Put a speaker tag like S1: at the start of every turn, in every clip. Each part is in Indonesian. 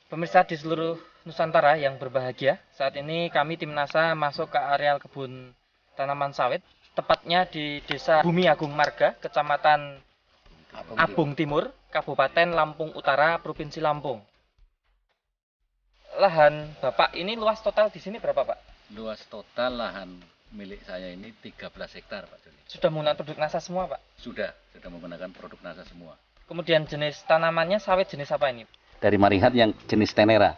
S1: Pemirsa di seluruh Nusantara yang berbahagia, saat ini kami tim NASA masuk ke areal kebun tanaman sawit, tepatnya di Desa Bumi Agung Marga, Kecamatan Abung Timur, Kabupaten Lampung Utara, Provinsi Lampung. Lahan Bapak ini luas total di sini berapa, Pak?
S2: Luas total lahan milik saya ini 13 hektar, Pak Joni.
S1: Sudah menggunakan produk NASA semua, Pak?
S2: Sudah menggunakan produk NASA semua.
S1: Kemudian jenis tanamannya sawit jenis apa ini?
S2: Dari Marihat yang jenis Tenera.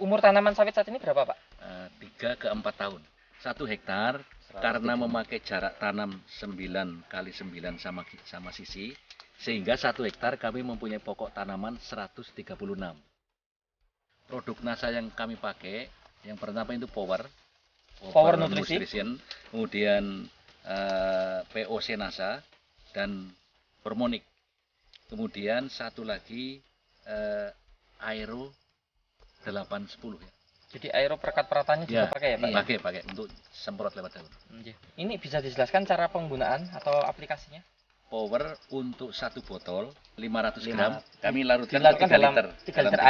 S1: Umur tanaman sawit saat ini berapa, Pak?
S2: 3 ke 4 tahun. 1 hektar karena memakai jarak tanam 9 kali 9 sama sisi, sehingga 1 hektar kami mempunyai pokok tanaman 136. Produk NASA yang kami pakai, yang pertama itu Power Nutrition, kemudian POC NASA dan Hormonic. Kemudian satu lagi Aero 810 ya.
S1: Jadi aero perekat peratannya juga pakai ya, Pak?
S2: Pakai untuk semprot lewat daun.
S1: Ini bisa dijelaskan cara penggunaan atau aplikasinya?
S2: Power untuk 1 botol 500 gram kami larutkan
S1: Dilarutkan
S2: ke 3
S1: dalam
S2: liter.
S1: 3 liter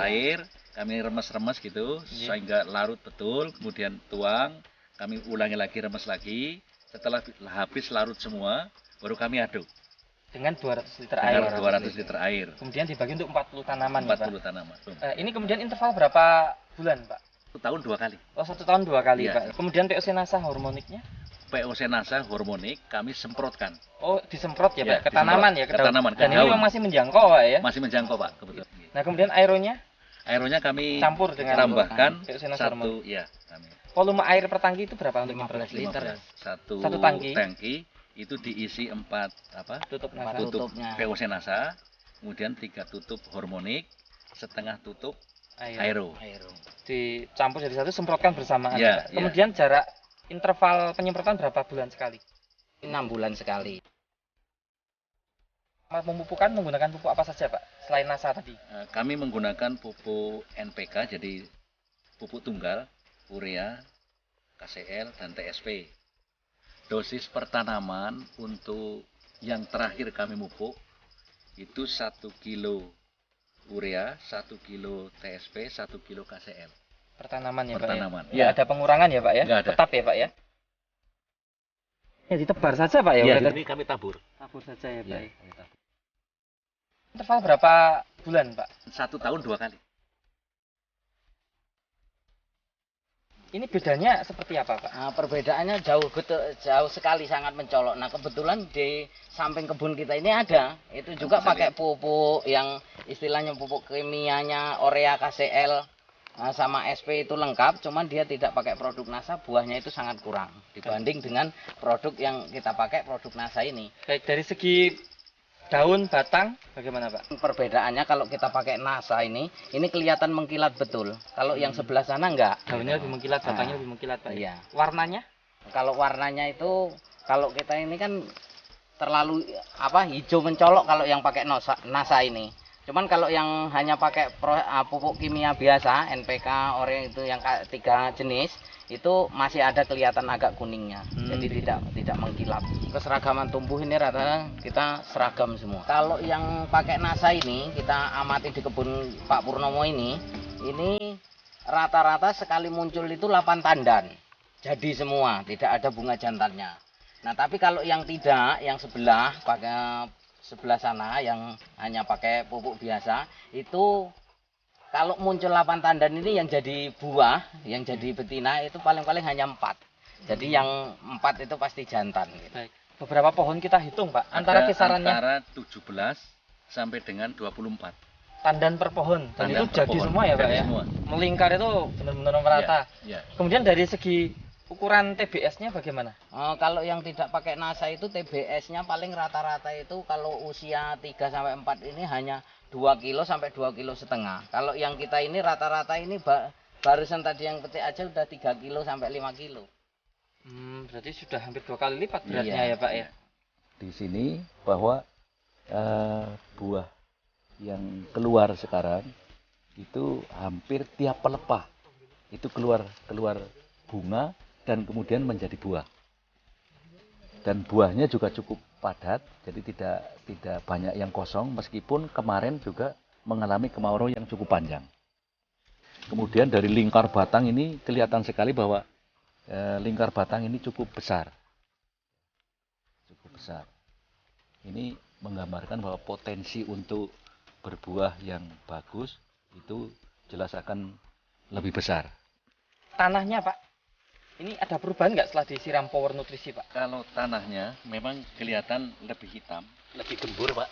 S2: air. Kami remes-remes gitu sehingga larut betul, kemudian tuang, kami ulangi lagi, remes lagi. Setelah habis larut semua, baru kami aduk.
S1: Dengan 200 liter
S2: Dengan
S1: air.
S2: 200 liter air.
S1: Kemudian dibagi untuk 40 tanaman.
S2: 40 tanaman.
S1: Ini kemudian interval berapa bulan, Pak?
S2: 1 tahun 2 kali.
S1: Oh, 1 tahun 2 kali,
S2: Ya.
S1: Pak. Kemudian POC NASA hormoniknya?
S2: POC NASA Hormonic kami semprotkan.
S1: Oh, disemprot ya,
S2: Ya,
S1: Pak? Ke tanaman ya,
S2: ke tanaman, ke
S1: Dan ini
S2: daun.
S1: memang masih menjangkau, Pak ya?
S2: Masih menjangkau, Pak, kebetulan.
S1: Nah, kemudian aeronya
S2: Aeronya kami
S1: campur dengan
S2: tambahkan
S1: POC NASA
S2: 1 ya, kami.
S1: volume air per tangki itu berapa untuk
S3: 15 liter.
S2: 1
S1: Satu tangki.
S2: Itu diisi 4
S1: tutup NASA?
S2: tutup
S3: tutupnya.
S2: POC NASA, kemudian 3 tutup Hormonic, setengah tutup
S1: Aero.
S2: Aero.
S1: Dicampur jadi satu, semprotkan bersamaan.
S2: Ya,
S1: Pak. Kemudian jarak interval penyemprotan berapa bulan sekali?
S3: 6 bulan sekali.
S1: Memupukan menggunakan pupuk apa saja, Pak? Selain NASA tadi.
S2: Kami menggunakan pupuk NPK, jadi pupuk tunggal, urea, KCL, dan TSP. Dosis per tanaman untuk yang terakhir kami pupuk itu 1 kilo urea, 1 kilo TSP, 1 kilo KCL.
S1: Per tanaman ya,
S2: Per
S1: Pak?
S2: tanaman.
S1: Ya? Nggak ada pengurangan ya, Pak ya?
S2: Nggak ada.
S1: Tetap ya, Pak ya? Ya ditebar saja, Pak ya?
S2: Ya,
S1: Udah
S2: ini kami tabur.
S1: tabur saja ya, Pak.
S2: Ya,
S1: Ya.
S2: kami tabur.
S1: Interval berapa bulan, Pak?
S2: 1 tahun 2 kali.
S1: Ini bedanya seperti apa, Pak?
S3: Nah, perbedaannya jauh sekali, sangat mencolok. Nah, kebetulan di samping kebun kita ini ada, itu juga pakai pupuk yang istilahnya pupuk kimianya urea, KCL, sama SP itu lengkap, cuman dia tidak pakai produk NASA, buahnya itu sangat kurang dibanding dengan produk yang kita pakai, produk NASA ini.
S1: Baik, dari segi daun, batang, bagaimana, Pak?
S3: Perbedaannya kalau kita pakai NASA ini kelihatan mengkilat betul. Kalau yang sebelah sana enggak.
S1: Daunnya lebih mengkilat, batangnya lebih mengkilat, Pak.
S3: Iya.
S1: Warnanya?
S3: Kalau warnanya itu, kalau kita ini kan terlalu hijau mencolok kalau yang pakai NASA ini. Cuman kalau yang hanya pakai pupuk kimia biasa, NPK, urea itu yang 3 jenis, itu masih ada kelihatan agak kuningnya. Jadi tidak mengkilap. Keseragaman tumbuh ini rata-rata kita seragam semua. Kalau yang pakai NASA ini, kita amati di kebun Pak Purnomo ini rata-rata sekali muncul itu 8 tandan. Jadi semua, tidak ada bunga jantannya. Nah, tapi kalau yang tidak, yang sebelah sana yang hanya pakai pupuk biasa, itu kalau muncul 8 tandan ini yang jadi buah, yang jadi betina itu paling-paling hanya 4. Jadi yang 4 itu pasti jantan gitu.
S1: Baik. Beberapa pohon kita hitung, Pak. Antara kisarannya
S2: Antara 17 sampai dengan 24.
S1: tandan per pohon. Dan
S2: Tandan
S1: itu
S2: per
S1: jadi
S2: pohon.
S1: semua ya, Pak
S2: Jadi
S1: ya?
S2: semua.
S1: Melingkar itu benar-benar merata.
S2: Ya.
S1: Kemudian dari segi ukuran TBS-nya bagaimana?
S3: Kalau yang tidak pakai NASA itu TBS-nya paling rata-rata itu kalau usia 3 sampai 4 ini hanya 2 kilo sampai 2 kilo setengah. Kalau yang kita ini rata-rata ini barusan tadi yang petik aja udah 3 kilo sampai 5 kilo.
S1: Berarti sudah hampir 2 kali lipat beratnya ya, Pak ya?
S4: Di sini bahwa buah yang keluar sekarang itu hampir tiap pelepah itu keluar bunga dan kemudian menjadi buah. Dan buahnya juga cukup padat, jadi tidak banyak yang kosong, meskipun kemarin juga mengalami kemarau yang cukup panjang. Kemudian dari lingkar batang ini kelihatan sekali bahwa lingkar batang ini cukup besar. Cukup besar. Ini menggambarkan bahwa potensi untuk berbuah yang bagus itu jelas akan lebih besar.
S1: Tanahnya Pak, ini ada perubahan nggak setelah disiram power nutrisi Pak?
S2: Kalau tanahnya memang kelihatan lebih hitam, lebih gembur Pak.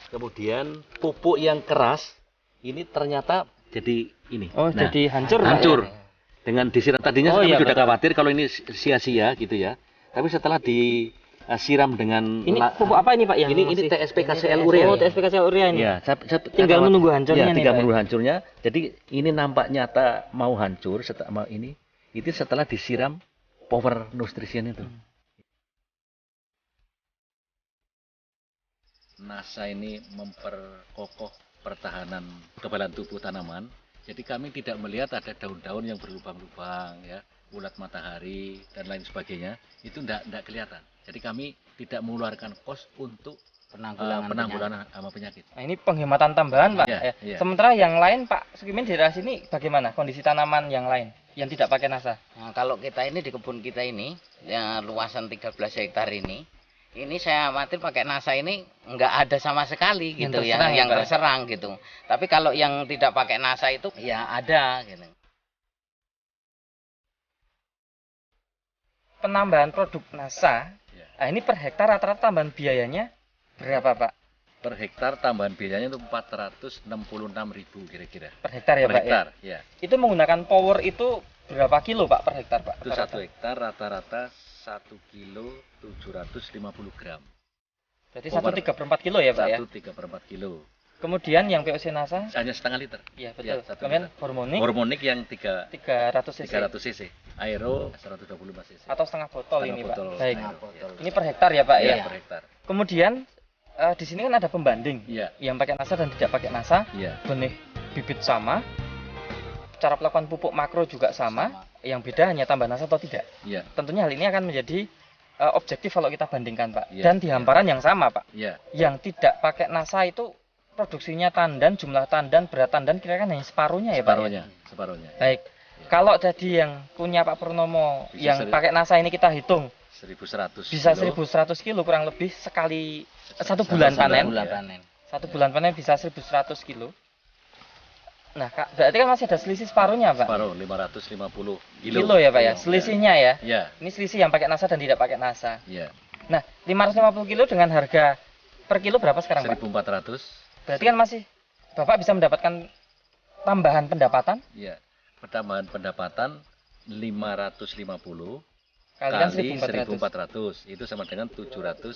S2: Kemudian pupuk yang keras ini ternyata jadi ini.
S1: Oh,
S2: Nah,
S1: jadi hancur Pak,
S2: hancur.
S1: ya?
S2: Dengan disiram tadinya
S1: Oh,
S2: kami
S1: iya,
S2: sudah
S1: betul.
S2: khawatir kalau ini sia-sia gitu ya. Tapi setelah disiram dengan
S1: Ini pupuk apa ini Pak yang
S2: ini
S1: masih-
S2: TSP KCL urea.
S1: Oh, TSP KCL urea ini.
S2: Ya,
S1: Tinggal menunggu hancurnya
S2: ya,
S1: nih,
S2: tinggal
S1: Pak, ya?
S2: menunggu hancurnya. Jadi ini nampak nyata mau hancur setelah ini. Itu setelah disiram power nutrition itu. NASA ini memperkokoh pertahanan kekebalan tubuh tanaman. Jadi kami tidak melihat ada daun-daun yang berlubang-lubang, ya, ulat matahari dan lain sebagainya. Itu tidak kelihatan. Jadi kami tidak mengeluarkan kos untuk penanggulangan hama penyakit.
S1: Nah, ini penghematan tambahan Pak.
S2: Iya,
S1: Ya.
S2: iya.
S1: Sementara yang lain Pak Sukimin di daerah sini bagaimana kondisi tanaman yang lain yang tidak pakai NASA?
S3: Nah, kalau kita ini di kebun kita ini, ya, luasan 13 hektar ini saya amatir pakai NASA ini nggak ada sama sekali
S1: Yang
S3: gitu
S1: terserang ya,
S3: yang
S1: Pak?
S3: terserang gitu. Tapi kalau yang tidak pakai NASA itu ya ada gitu.
S1: Penambahan produk NASA,
S2: Ya.
S1: nah ini per hektar rata-rata tambahan biayanya berapa Pak?
S2: Per hektar tambahan biayanya itu 466.000 kira-kira.
S1: Per hektar ya
S2: Per
S1: Pak
S2: hektar,
S1: ya?
S2: ya.
S1: Itu menggunakan power itu berapa kilo Pak per hektar Pak?
S2: Itu
S1: Rata-rata.
S2: 1 hektar rata-rata 1 kilo 750 gram.
S1: Berarti
S2: Power
S1: 1,3/4 kilo ya Pak ya?
S2: 1,3/4 kilo.
S1: Kemudian yang POC NASA,
S2: Hanya setengah liter.
S1: ya betul.
S2: Ya, 1
S1: Kemudian
S2: liter.
S1: hormonik
S2: Hormonik yang
S1: 300 cc
S2: 300 cc. Aero 125 cc.
S1: atau setengah botol
S2: Setengah
S1: ini
S2: botol
S1: Pak. Baik.
S2: aero, ya.
S1: Ini per hektar ya Pak
S2: Iya,
S1: ya?
S2: per hektar.
S1: Kemudian di sini kan ada pembanding
S2: Iya,
S1: yang pakai NASA dan tidak pakai NASA,
S2: iya.
S1: benih bibit sama, cara pelakukan pupuk makro juga sama, yang beda hanya tambah NASA atau tidak.
S2: Iya,
S1: Tentunya hal ini akan menjadi objektif kalau kita bandingkan Pak.
S2: Iya,
S1: Dan di hamparan yang sama Pak,
S2: iya.
S1: yang tidak pakai NASA itu produksinya tandan, jumlah tandan, berat tandan kira-kira hanya separuhnya ya Pak. Ya?
S2: Separuhnya.
S1: Baik. Kalau tadi yang punya Pak Purnomo
S2: Bisa
S1: yang pakai NASA ini kita hitung
S2: 1.100
S1: bisa
S2: kilo.
S1: 1.100 kilo kurang lebih sekali satu bulan
S2: Satu
S1: panen.
S3: Bulan
S2: ya.
S3: panen.
S1: Satu bulan panen bisa 1.100 kilo. Nah, berarti kan masih ada selisih separuhnya, Pak.
S2: Separuh 550 kilo.
S1: Kilo ya, Pak ya.
S2: Iya.
S1: Selisihnya ya.
S2: Iya,
S1: Ini selisih yang pakai NASA dan tidak pakai NASA.
S2: iya.
S1: Nah, 550 kilo dengan harga per kilo berapa sekarang, Pak?
S2: 1.400.
S1: Berarti kan masih Bapak bisa mendapatkan tambahan pendapatan
S2: Iya. Pertambahan pendapatan 550
S1: kalikan
S2: kali
S1: 1.400.
S2: 1.400 itu sama dengan
S1: 70.000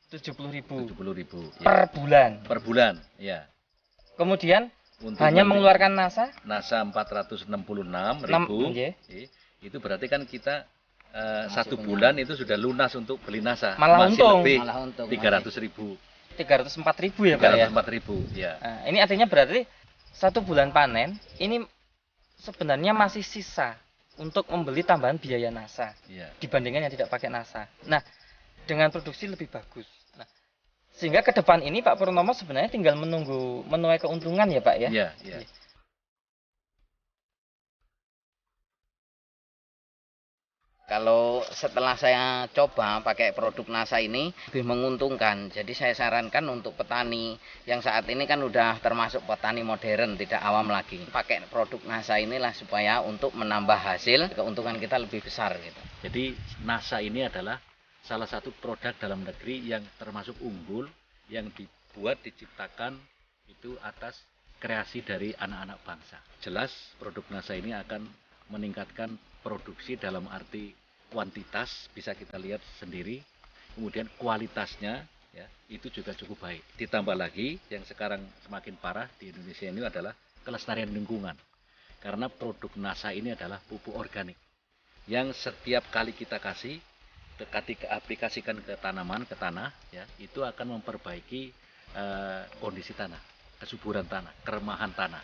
S2: 770.000 ya.
S1: per bulan.
S2: Per bulan, ya.
S1: Kemudian
S2: Untuk
S1: hanya
S2: nanti
S1: mengeluarkan NASA
S2: NASA 466.000
S1: nggih.
S2: itu berarti kan kita satu bulan itu sudah lunas untuk beli NASA.
S1: Malah
S2: Masih
S1: untung.
S2: lebih
S3: Malah untung.
S2: 300.000.
S1: 304.000 ya, Pak ya.
S2: 304.000 ya.
S1: Nah, ini artinya berarti satu bulan panen ini sebenarnya masih sisa untuk membeli tambahan biaya NASA
S2: Iya.
S1: dibandingkan yang tidak pakai NASA. Nah, dengan produksi lebih bagus. Nah, sehingga ke depan ini Pak Purnomo sebenarnya tinggal menunggu menuai keuntungan ya Pak ya.
S2: Iya, iya.
S3: Kalau setelah saya coba pakai produk NASA ini lebih menguntungkan. Jadi saya sarankan untuk petani yang saat ini kan udah termasuk petani modern, tidak awam lagi. Pakai produk NASA inilah supaya untuk menambah hasil, keuntungan kita lebih besar gitu.
S2: Jadi NASA ini adalah salah satu produk dalam negeri yang termasuk unggul yang diciptakan itu atas kreasi dari anak-anak bangsa. Jelas produk NASA ini akan meningkatkan produksi dalam arti kuantitas bisa kita lihat sendiri, kemudian kualitasnya ya itu juga cukup baik. Ditambah lagi yang sekarang semakin parah di Indonesia ini adalah kelestarian lingkungan. Karena produk NASA ini adalah pupuk organik yang setiap kali kita kasih ketika aplikasikan ke tanaman, ke tanah ya, itu akan memperbaiki kondisi tanah, kesuburan tanah, keremahan tanah.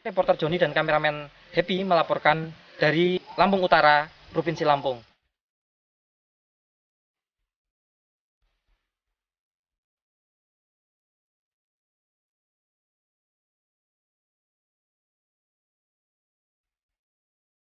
S1: Reporter Joni dan kameramen Happy melaporkan dari Lampung Utara, Provinsi Lampung.